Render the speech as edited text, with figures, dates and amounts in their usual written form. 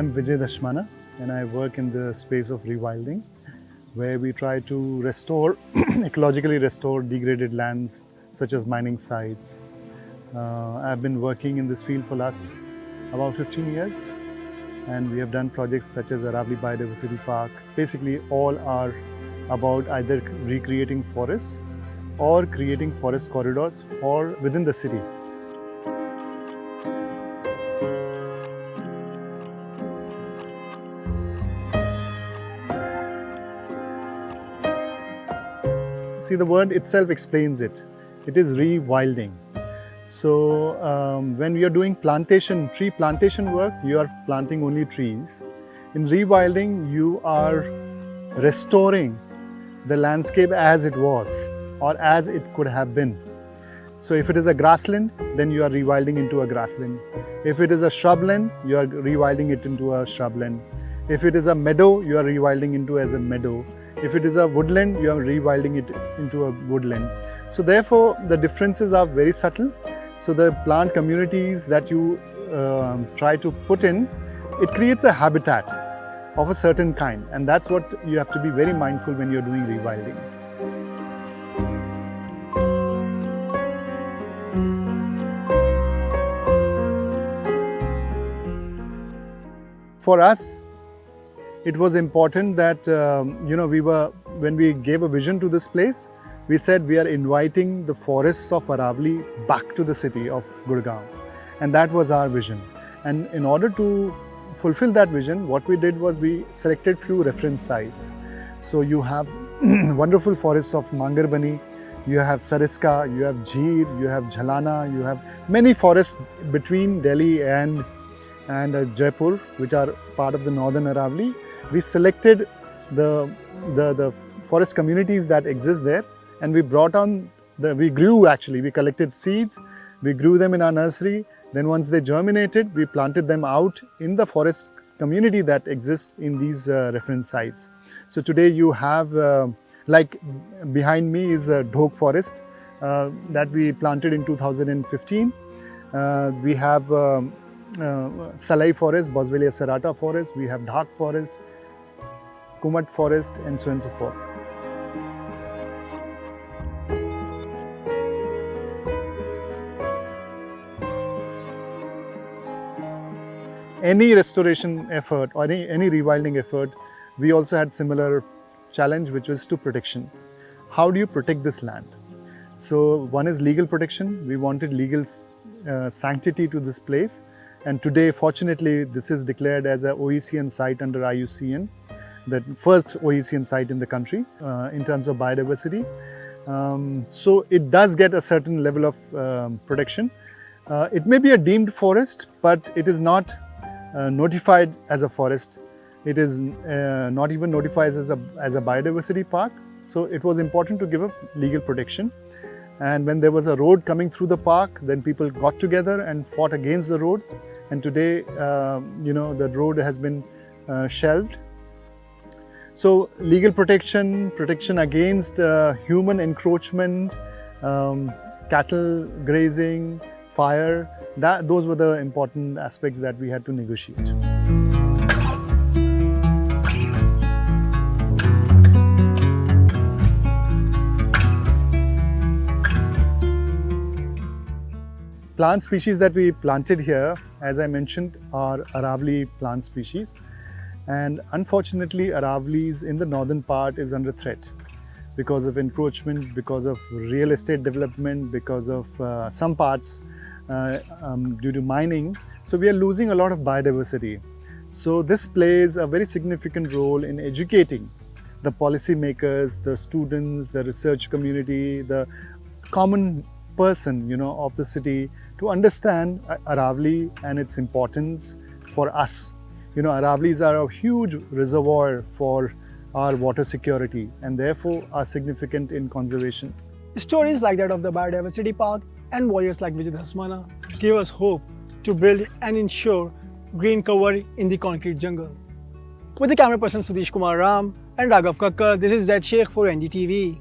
I'm Vijay Dhasmana and I work in the space of rewilding, where we try to restore, ecologically restore degraded lands such as mining sites. I've been working in this field for last about 15 years, and we have done projects such as Aravali Biodiversity Park. Basically all are about either recreating forests or creating forest corridors for within the city. See, the word itself explains it. It is rewilding. So when we are doing tree plantation work, you are planting only trees. In rewilding, you are restoring the landscape as it was or as it could have been. So if it is a grassland, then you are rewilding into a grassland. If it is a shrubland, you are rewilding it into a shrubland. If it is a meadow, you are rewilding into as a meadow. If it is a woodland, you are rewilding it into a woodland. So therefore, the differences are very subtle. So the plant communities that you try to put in, it creates a habitat of a certain kind. And that's what you have to be very mindful when you're doing rewilding. For us, it was important that, when we gave a vision to this place, we said we are inviting the forests of Aravali back to the city of Gurgaon. And that was our vision. And in order to fulfill that vision, what we did was we selected few reference sites. So you have wonderful forests of Mangarbani, you have Sariska, you have Jheer, you have Jhalana, you have many forests between Delhi and Jaipur, which are part of the northern Aravali. We selected the forest communities that exist there, and we collected seeds, we grew them in our nursery. Then once they germinated, we planted them out in the forest community that exists in these reference sites. So today you have, like behind me is a Dhok forest that we planted in 2015. We have Salai forest, Boswellia serrata forest, we have Dhak forest, Kumat forest, and so on and so forth. Any restoration effort or any rewilding effort, we also had similar challenge, which was to protection. How do you protect this land? So one is legal protection. We wanted legal sanctity to this place. And today, fortunately, this is declared as an OECN site under IUCN, the first OECN site in the country in terms of biodiversity. So it does get a certain level of protection. It may be a deemed forest, but it is not notified as a forest. It is not even notified as a biodiversity park. So it was important to give a legal protection. And when there was a road coming through the park, then people got together and fought against the road. And today, the road has been shelved. So legal protection against human encroachment, cattle grazing, fire, those were the important aspects that we had to negotiate. Plant species that we planted here, as I mentioned, are Aravali plant species. And unfortunately, Aravalis in the northern part is under threat because of encroachment, because of real estate development, because of some parts due to mining. So we are losing a lot of biodiversity. So this plays a very significant role in educating the policymakers, the students, the research community, the common person, of the city to understand Aravali and its importance for us. Aravalis are a huge reservoir for our water security and therefore are significant in conservation. Stories like that of the Biodiversity Park and warriors like Vijay Dhasmana give us hope to build and ensure green cover in the concrete jungle. With the camera person Sudesh Kumar Ram and Raghav Kakkar, this is Zaid Sheikh for NDTV.